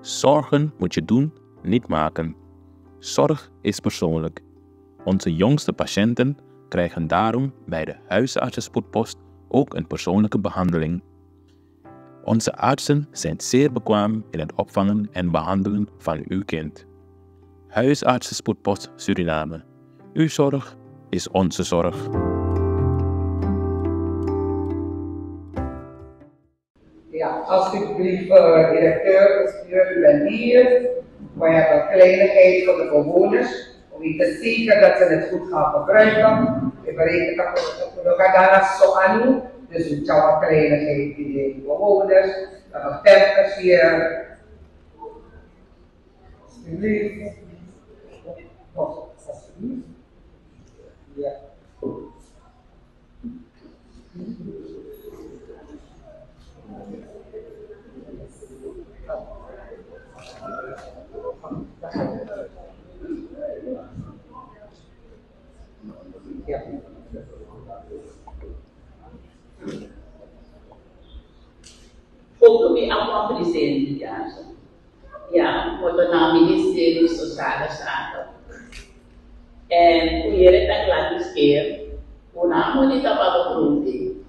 Zorgen moet je doen, niet maken. Zorg is persoonlijk. Onze jongste patiënten krijgen daarom bij de huisartsenspoedpost ook een persoonlijke behandeling. Onze artsen zijn zeer bekwaam in het opvangen en behandelen van uw kind. Huisartsenspoedpost Suriname. Uw zorg is onze zorg. Ja, alsjeblieft, directeur, bestuur, u bent hier. We hebben een kleinigheid voor de bewoners, om u te zeker dat ze het goed gaan gebruiken. We berekenen dat we elkaar daarna zo aan, dus u zou een kleinigheid die de bewoners, dan nog tempers hier. Alsjeblieft. Alsjeblieft. Ja. Ja. Ook weer allemaal present, ja, voor het ministerie Sociale Zaken. En hoe je het laat keer, hoe naam niet op alle groepen.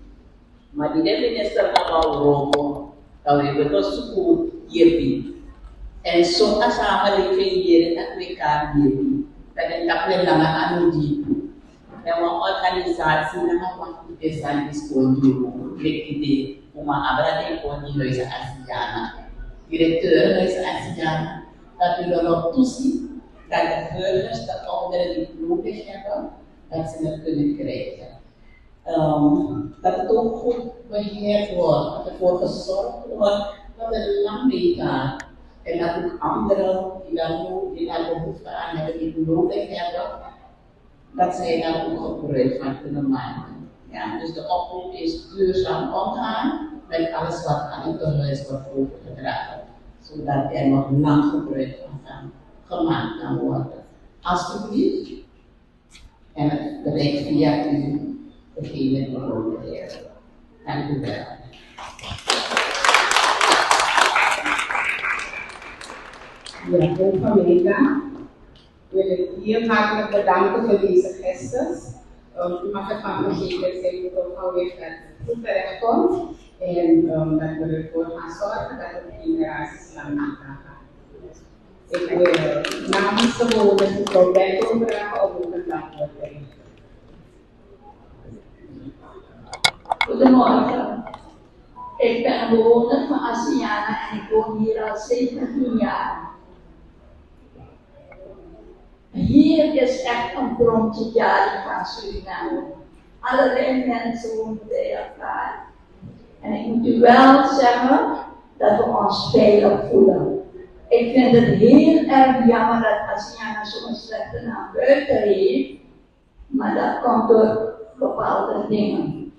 Maar die minister gaat al roken, dan hebben we dus goed hier. En zo'n samenleving hier in Afrika hier, dat is dat we lange aan die. En een organisatie na wat is aan die school die om aan voor die huizen Asiana. Directeur huizen Asiana, dat we dan op toezien dat de burgers, de ouderen die het nodig hebben, dat ze het kunnen krijgen. Dat het ook goed beheerd wordt, dat ervoor gezorgd wordt dat het lang meegaat. En dat ook anderen die daar behoefte aan hebben, die het nodig hebben, dat zij daar ook gebruik van kunnen maken. Ja, dus de oproep is duurzaam omgaan met alles wat aan het tehuis wordt overgedragen, zodat er nog lang gebruik van gemaakt kan worden. Alsjeblieft, en het bereikt via u degene die nodig heeft. Dank u wel. Ja, goed Amerika. Wil ik hier hartelijk bedanken voor deze gestes. U mag ervan verzekerd zijn dat het alweer goed terechtkomt en dat we ervoor gaan zorgen dat het generaties lang niet kan gaan. Ik wil namens de bewoners mevrouw Bent overdragen om ook een dankwoord te geven. Goedemorgen. Ik ben een bewoner van Asiana en ik woon hier al 17 jaar. Hier is echt een bronje jaren van Suriname. Allerlei mensen wonen bij elkaar. En ik moet u wel zeggen dat we ons veilig voelen. Ik vind het heel erg jammer dat Asiana zo'n slechte naam buiten heeft, maar dat komt door bepaalde dingen.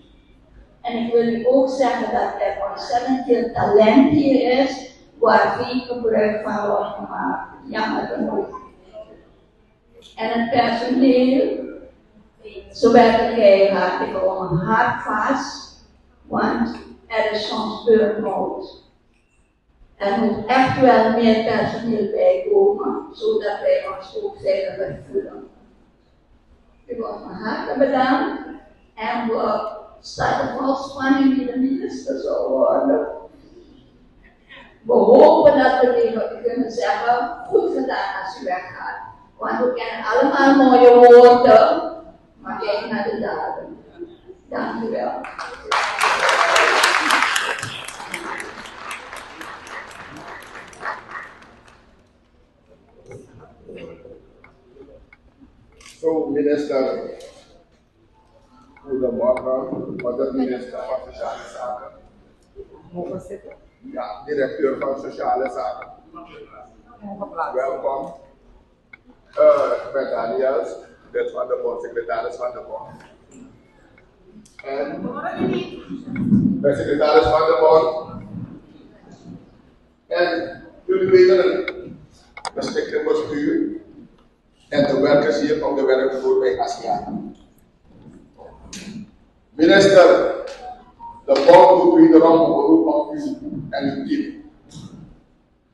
En ik wil u ook zeggen dat er ontzettend veel talent hier is, waar veel gebruik van wordt gemaakt. Jammer genoeg. En het personeel, zo werken keihard, ik hou mijn hart vast, want er is soms burn-out. Er moet echt wel meer personeel bij komen, zodat wij ons ook veiliger voelen. Ik wil van harte bedankt en we starten vol spanning wie de minister zal worden. We hopen dat we tegen u kunnen zeggen, goed gedaan als u weggaat. Want we kennen allemaal mooie woorden, maar kijk naar de daden. Dank u wel. Zo, minister, goedemorgen, wat de minister van Sociale Zaken. Mogen zitten? Ja, directeur van Sociale Zaken. Welkom. Ik ben Daniels, lid van de bond, secretaris van de bond. En ik ben secretaris van de bond. En jullie weten het, we stichten bestuur. En de werkers hier op de werkvloer bij Asiana. Minister, de bond doet wederom een beroep op u en uw team.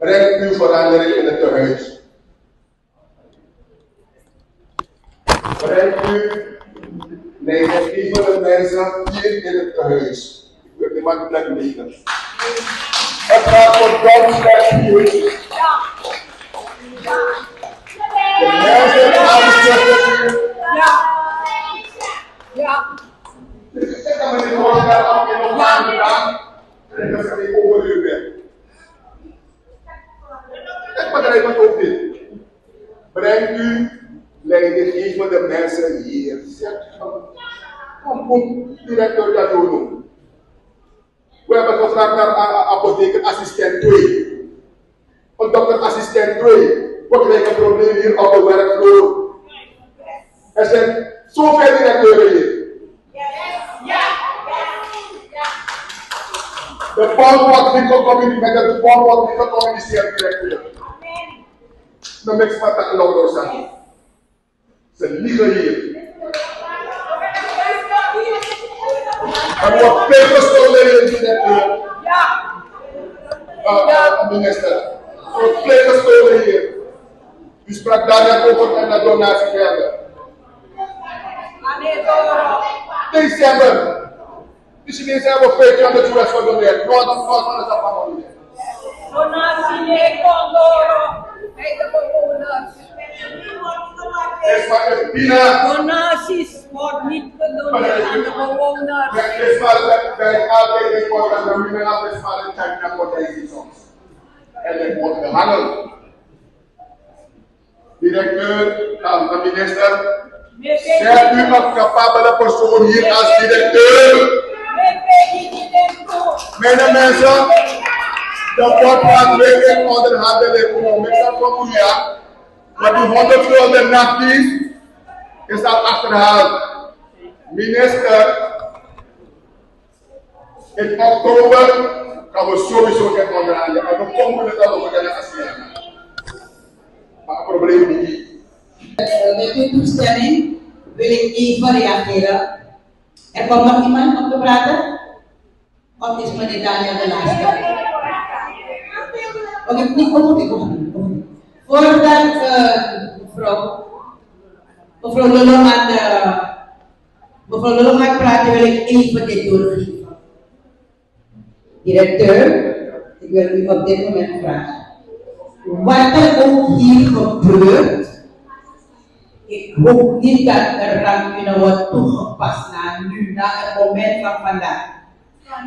Brengt u verandering in het tehuis. Brengt u negatieve mensen hier in het tehuis. U hebt niemand plek meenemen. Het gaat voor God's refuge. De mensen aanzetten u. Ja. Dus ik kan me niet voorstellen dat je nog lang gedaan en dat ze niet over u weer. Ik begrijp het ook niet. Brengt u leidinggevende mensen hier. Kom goed, directeur dat doen. We hebben gevraagd naar apotheker-assistent 2. Een dokter-assistent 2. We krijgen een probleem hier op de werkvloer. Er zijn zoveel directeuren hier. De bond wordt niet gecommuniceerd, de bond wordt niet gecommuniceerd directeur. Dan ben ik wat dat louter zijn. Ze liegen hier. Er wordt veel gestolen in directeur. Minister. Er wordt veel gestolen hier. U sprak daar net over en de donatiegelden. December. De Chinezen hebben 500 US gedoneerd. Noord van de Zapamoni. Donatie nee Condoro. Bij de bewoners. Donaties wordt niet gedoneerd aan de bewoners. Het is maar bij altijd important dat men altijd maar in China wordt hij soms. En het wordt gehandeld. Directeur, de minister, zet u een capabele persoon hier als directeur. Mijn mensen, de pot gaat weer onder handeling. Mensen komen hier, maar die 100 gulden nachtdienst is al achterhaald. Minister, in oktober gaan we sowieso geen onderhandelen. En we komen het al over de ASEAN. Maar het probleem niet. Met uw toestemming wil ik even reageren. Er komt nog iemand om te praten? Of is meneer Daniel de laatste? Oké, niet goed. Voordat mevrouw Lulong gaat praten, wil ik even dit doorgeven. Directeur, ik wil u op dit moment vragen. Wat er ook hier gebeurt, ik hoop niet dat er rancune wordt toegepast naar het moment van vandaag.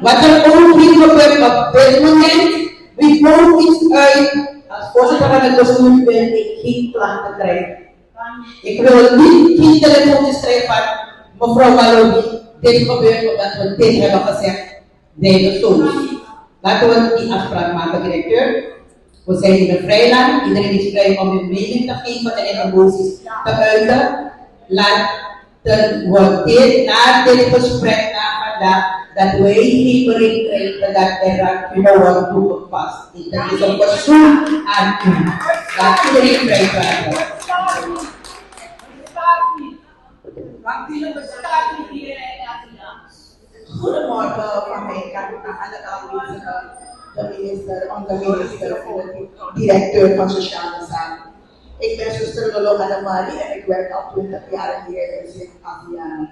Wat er ook hier gebeurt op dit moment, we komen iets uit. Als voorzitter van het bestuur ben ik geen klachten krijgen. Ik wil niet geen telefoontjes krijgen van mevrouw Malobi. Dit gebeurt omdat we dit hebben gezegd. Nee, de solutie. Laten we die afspraak maken, directeur. We zijn in een vrij land. Iedereen is vrij om hun mening te geven en in emoties te uiten. Laten we na dit gesprek na vandaag dat wij geen bericht krijgen dat er rancune wordt toegepast. Dat is een verzoek aan u. Laat iedereen vrij praten. Goedemorgen van mijn kant naar alle aanwezigen, de minister, onderminister en de directeur van Sociale Zaken. Ik ben zuster Lolo Adamari en ik werk al 20 jaar hier in Zuid-Afrika.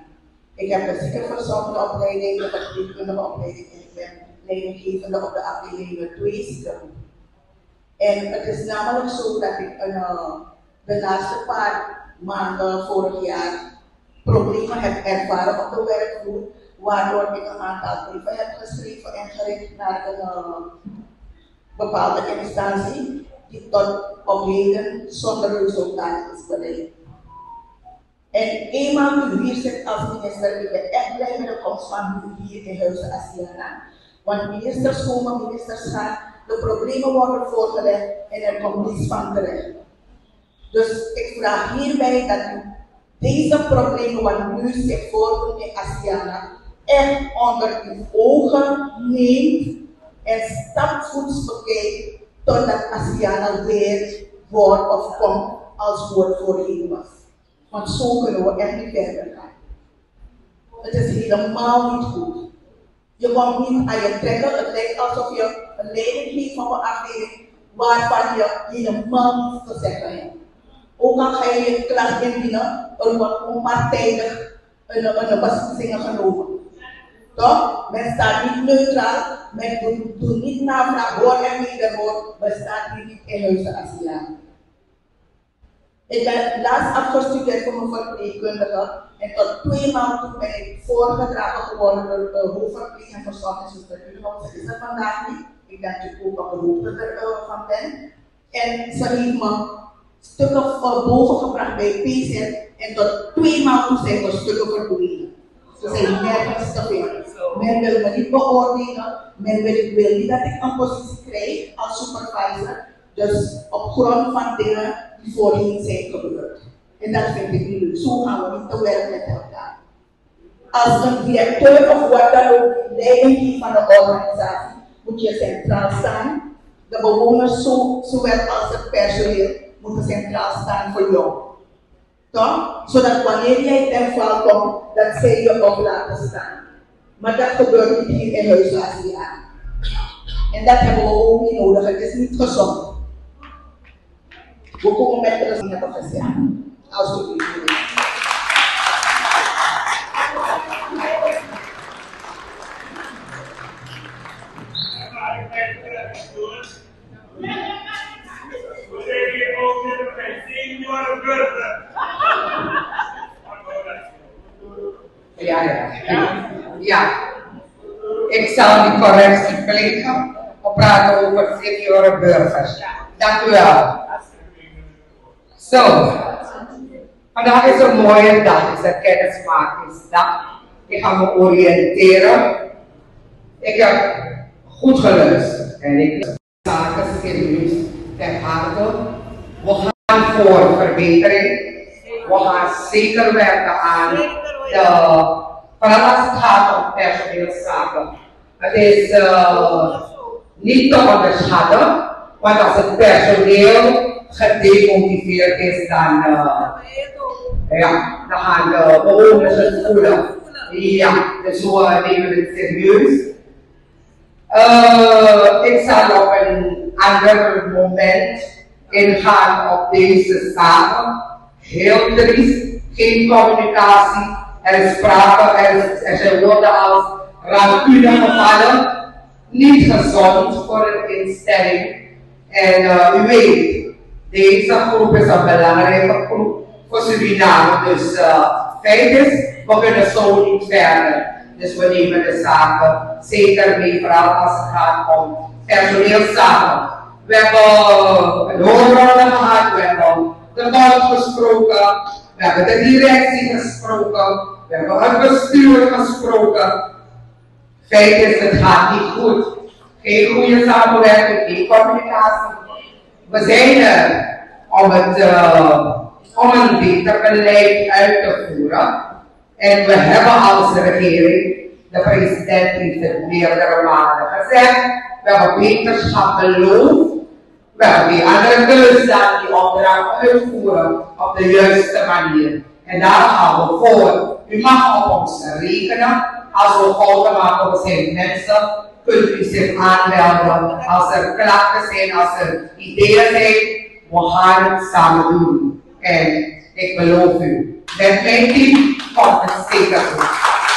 Ik heb een ziekenverzorgende opleiding, een verpleegkundige opleiding en ik ben leidinggevende op de afdeling 2 zieken. En het is namelijk zo dat ik de laatste paar maanden vorig jaar problemen heb ervaren op de werkvloer, waardoor ik een aantal brieven heb geschreven en gericht naar een bepaalde instantie die tot op heden zonder resultaat is bereikt. En eenmaal u hier zit als minister, ik ben echt blij met de komst van u hier in Huizen Asiana. Want ministers komen, ministers gaan, de problemen worden voorgelegd en er komt niets van terecht. Dus ik vraag hierbij dat u deze problemen wat nu zich voordoen in Asiana echt onder uw ogen neemt en stapvoets bekijkt totdat Asiana weer wordt of komt als woord voorheen was. Want zo kunnen we echt niet verder gaan. Het is helemaal niet goed. Je komt niet aan je trekken. Het lijkt alsof je een leiding geeft van een afdeling waarvan je helemaal niets te zeggen hebt. Ook al ga je je klas indienen, er wordt onpartijdig een beslissing genomen. Toch? Men staat niet neutraal, men doet niet navraag, hoor en wederhoor, men staat hier niet in huizen Asiaan. Ik ben laatst afgestudeerd voor mijn verpleegkundige en tot 2 maanden toen ben ik voorgedragen geworden door de hoofdverpleeg en verzorgingszuster. Ze is er vandaag niet, ik denk dat ik ook op de hoogte ervan ben. En ze heeft me stukken boven gebracht bij PZ en tot 2 maanden toen zijn we stukken verdwenen. Ze zijn nergens te vinden. Men wil me niet beoordelen, men wil niet dat ik een positie krijg als supervisor, dus op grond van dingen die voorheen zijn gebeurd. En dat vind ik niet leuk. Zo gaan we niet te werk met elkaar. Als een directeur of wat dan ook leiding geeft van de organisatie, moet je centraal staan. De bewoners, zowel als het personeel, moeten centraal staan voor jou. Toch? Zodat wanneer jij ten val komt, dat zij je op laten staan. Maar dat gebeurt niet hier in huis Asiaan. En dat hebben we ook niet nodig. Het is niet gezond. We komen met de rest hebben gezegd. Alsjeblieft. Ja. Ik zal die correctie plegen. We praten over seniorenburgers. Dank u wel. Zo. Vandaag is een mooie dag. Het is een kennismakingsdag. Ik ga me oriënteren. Ik heb goed geluisterd. En ik neem zaken serieus ter harte. We gaan voor verbetering. We gaan zeker werken aan vooral als het gaat om personeelszaken. Het is niet te onderschatten, want als het personeel gedemotiveerd is, dan gaan de bewoners het voelen. Ja, dus we nemen het serieus. Ik zal op een ander moment ingaan op deze zaken. Heel triest, geen communicatie. Er is sprake, er zijn woorden als rancune gevallen, niet gezond voor een instelling. En u weet, deze groep is een belangrijke groep voor Suriname. Dus feit is, we kunnen zo niet verder. Dus we nemen de zaken zeker mee, vooral als het gaat om personeelszaken. We hebben een hoorronde gehad, we hebben de bond gesproken, we hebben de directie gesproken. We hebben het bestuur gesproken. Feit is, het gaat niet goed. Geen goede samenwerking, geen communicatie. We zijn er om een beter beleid uit te voeren. En we hebben als regering, de president heeft het meerdere malen gezegd, we hebben beterschap beloofd. We hebben die andere keuzes die opdracht uitvoeren op de juiste manier. En daar gaan we voor. U mag op ons rekenen. Als we fouten maken, we zijn mensen, kunt u zich aanmelden. Als er klachten zijn, als er ideeën zijn, we gaan het samen doen. En ik beloof u, met mijn team komt het zeker goed.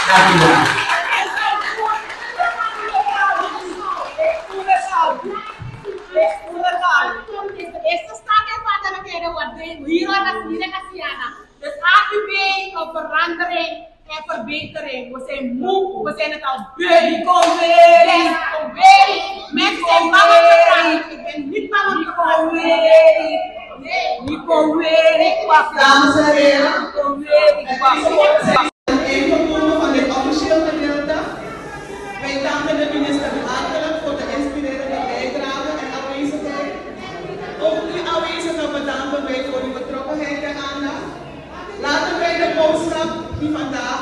Dank u wel. Dus AQB op verandering en verbetering. We zijn moe, we zijn het al beu. Die komen weer. Mensen zijn bang om te praten. Ik ben niet bang om te praten. Die komen weer. Dames en heren, die komen weer. ingekomen van dit officieel gedeelte. Wij danken de minister hartelijk voor de inspirerende bijdrage en aanwezigheid. Ook u aanwezigen bedanken wij voor uw betrokkenheid en aandacht. Laten wij de boodschap die vandaag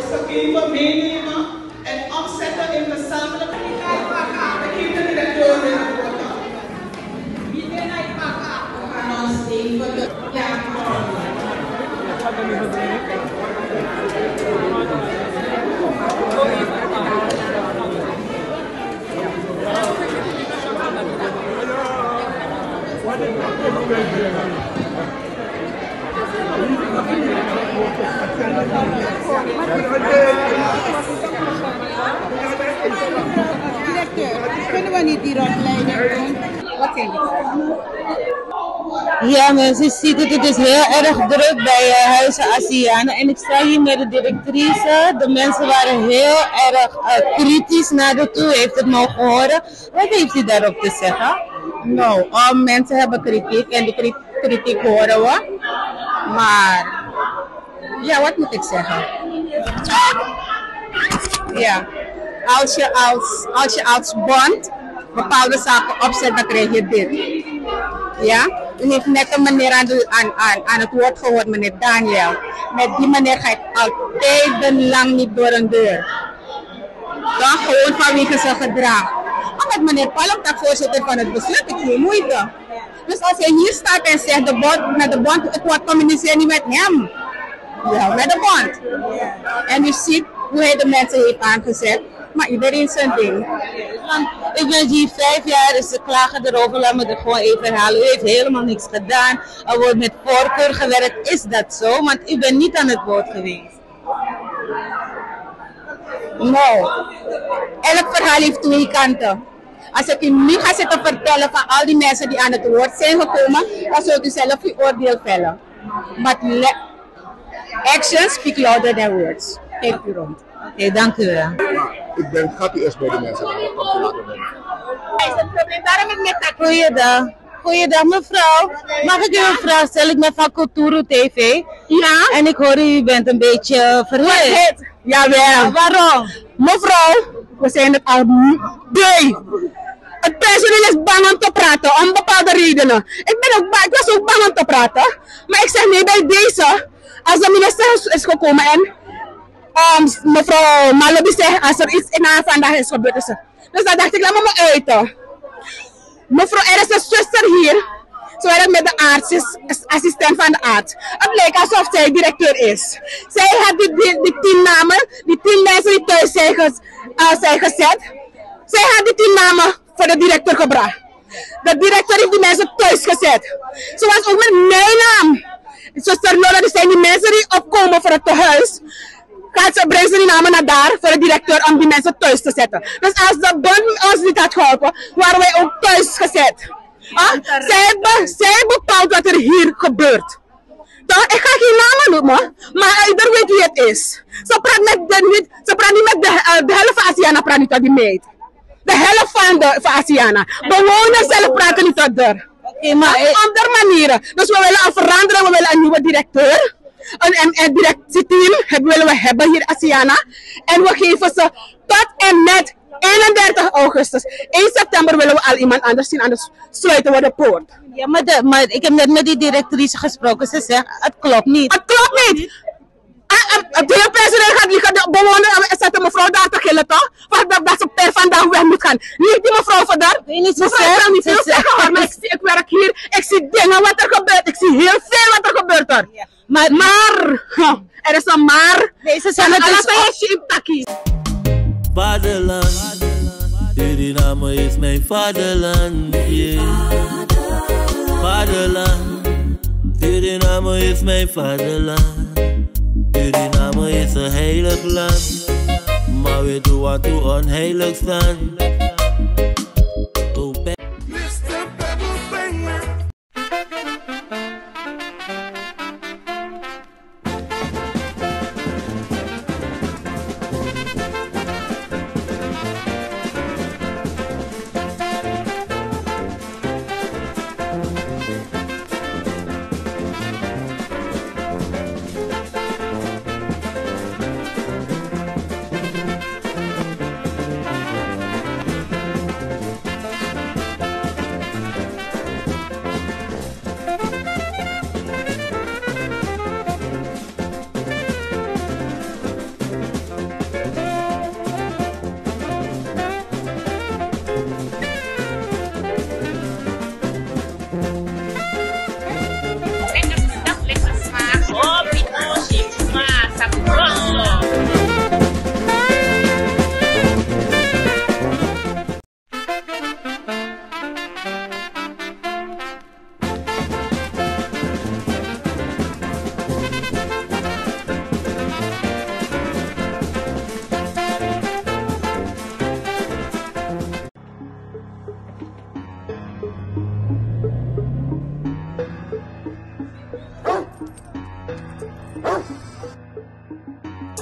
is gegeven meenemen en omzetten in gezamenlijke activiteiten. Ik geef de directeur weer het woord aan. We gaan ons even Kunnen we niet die rondleiding doen? Wat denk je? Ja, mensen, je ziet het is heel erg druk bij Huizen Asiana. En ik sta hier met de directrice. De mensen waren heel erg kritisch naar de toe. Heeft het mogen horen. Wat heeft u daarop te zeggen? Nou, mensen hebben kritiek en die kritiek horen we. Maar, ja, wat moet ik zeggen? Ja, als je als bond bepaalde zaken opzet, dan krijg je dit. Ja, u heeft net een meneer aan het woord gehoord, meneer Daniel. Met die meneer ga ik al tijdenlang niet door een deur. Dan gewoon vanwege zijn gedrag. Maar met meneer Palmtak, voorzitter van het bestuur, heb ik geen moeite. Dus als hij hier staat en zegt met de bond, ik word communiceer niet met hem. Ja, met de bond. En u ziet hoe hij de mensen heeft aangezet. Maar iedereen zijn ding. Ik ben hier 5 jaar, dus ze klagen erover, laat me er gewoon even herhalen. U heeft helemaal niks gedaan. Er wordt met voorkeur gewerkt. Is dat zo? Want u bent niet aan het woord geweest. Nou, elk verhaal heeft 2 kanten. Als ik u nu ga zitten vertellen van al die mensen die aan het woord zijn gekomen, dan zult u zelf uw oordeel vellen. Maar actions speak louder than words. Kijk u rond. Oké, dank u wel. Ik gaat u eerst bij de mensen aan de kant te laten nemen. Is het probleem daarom ik met dat? Goeiedag. Goeiedag mevrouw. Mag ik u een vraag stellen? Ik ben van Culturo TV. Ja. En ik hoor u bent een beetje verhit. Jawel. Waarom? Mevrouw, we zijn het al beu. Het personeel is bang om te praten, om bepaalde redenen. Ik was ook bang om te praten. Maar ik zeg nee, bij deze, als de minister is gekomen en mevrouw Malobi zegt, als er iets in haar vandaag is gebeurd. Dus dan dacht ik, laat me uiten. Mevrouw, er is een zuster hier. Ze werkt met de arts, is assistent van de arts. Het lijkt alsof zij directeur is. Zij had die 10 namen, die 10 mensen die thuis zijn gezet. Zij had die 10 namen voor de directeur gebracht. De directeur heeft die mensen thuis gezet. Ze was ook met mijn naam. Zuster Lola, dus zijn die mensen die opkomen voor het tehuis. Brengt ze die namen naar daar voor de directeur om die mensen thuis te zetten. Dus als de bond ons niet had geholpen, waren wij ook thuis gezet. Zij bepaalt wat er hier gebeurt. Toch? Ik ga geen namen noemen, maar iedereen weet wie het is. Ze praat niet met de helft van Asiana, praat niet tot die meid. De helft van Asiana. Bewoners zelf praten niet tot haar. Maar op andere manieren. Dus we willen een veranderen, we willen een nieuwe directeur. Een directieteam willen we hebben hier Asiana. En we geven ze tot en met 31 augustus. 1 september willen we al iemand anders zien, anders sluiten we de poort. Ja, maar ik heb net met die directrice gesproken. Ze zegt, het klopt niet. Het klopt niet! De heer president gaat liggen, de bewoner zetten mevrouw daar te gillen, toch? Dat ze per vandaag weg moet gaan. Niet die mevrouw van daar. Mevrouw kan niet veel zeggen hoor, maar ik werk hier. Ik zie dingen wat er gebeurt. Ik zie heel veel wat er gebeurt er. Ja. Maar, er is een maar. Deze zijn het dus vaderland, Suriname is mijn vaderland, yeah. Vaderland, Suriname is mijn vaderland. Suriname is een heilig land, maar we doen wat we onheilig staan.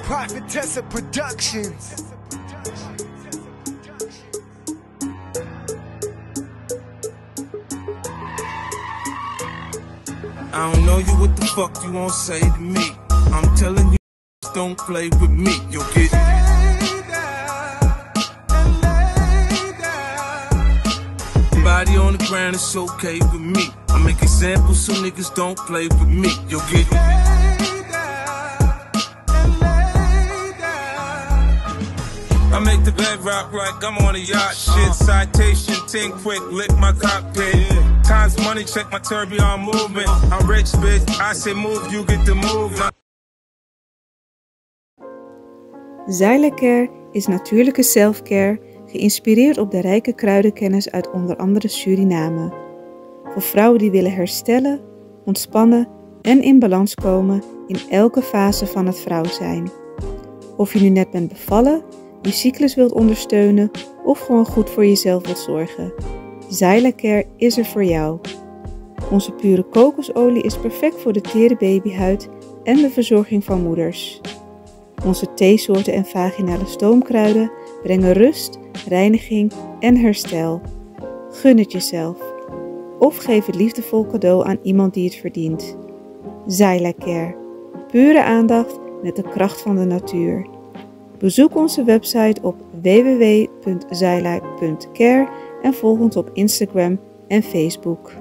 Prophetessa Productions. I don't know you, what the fuck you won't say to me. I'm telling you, don't play with me. You'll get body on the ground, it's okay with me. I make examples so niggas don't play with me. You'll get I make the bed rock like I'm on a yacht. Shit, citation, think quick, lick my cockpit. Times money, check my tourbillon movement. I'm rich, bitch. I say move, you get the move. Xyla-Care is natuurlijke self-care, geïnspireerd op de rijke kruidenkennis uit onder andere Suriname. Voor vrouwen die willen herstellen, ontspannen en in balans komen in elke fase van het vrouw zijn. Of je nu net bent bevallen, je cyclus wilt ondersteunen of gewoon goed voor jezelf wilt zorgen. Xyla-Care is er voor jou. Onze pure kokosolie is perfect voor de tere babyhuid en de verzorging van moeders. Onze theesoorten en vaginale stoomkruiden brengen rust, reiniging en herstel. Gun het jezelf. Of geef het liefdevol cadeau aan iemand die het verdient. Xyla-Care. Pure aandacht met de kracht van de natuur. Bezoek onze website op www.xyla.care en volg ons op Instagram en Facebook.